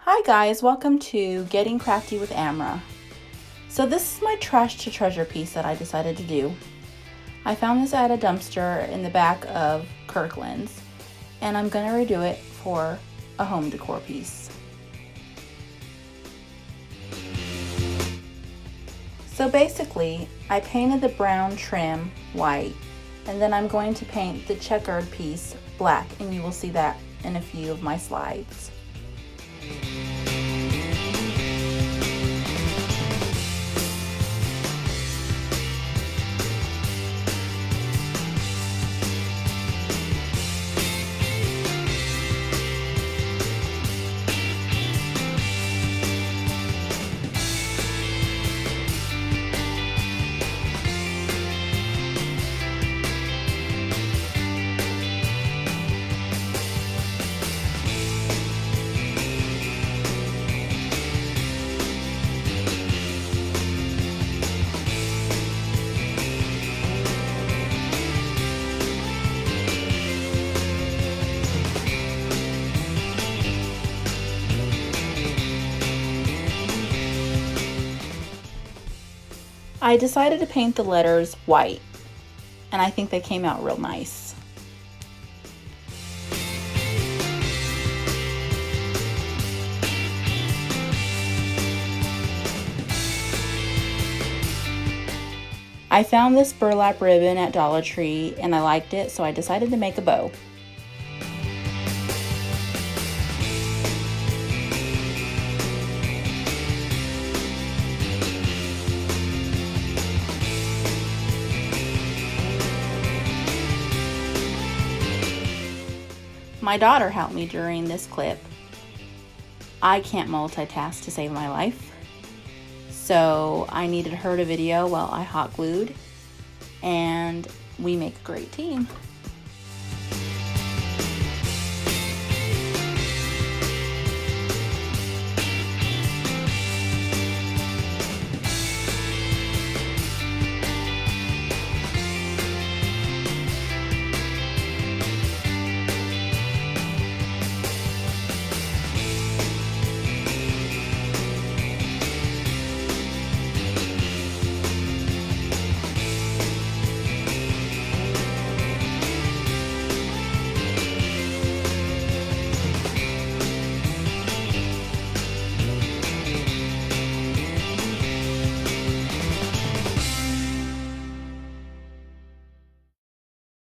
Hi guys, welcome to Getting Crafty with Amra. So this is my trash to treasure piece that I decided to do. I found this at a dumpster in the back of Kirkland's and I'm going to redo it for a home decor piece. So basically, I painted the brown trim white and then I'm going to paint the checkered piece black, and you will see that in a few of my slides. I decided to paint the letters white, and I think they came out real nice. I found this burlap ribbon at Dollar Tree and I liked it, so I decided to make a bow. My daughter helped me during this clip. I can't multitask to save my life, so I needed her to video while I hot glued, and we make a great team.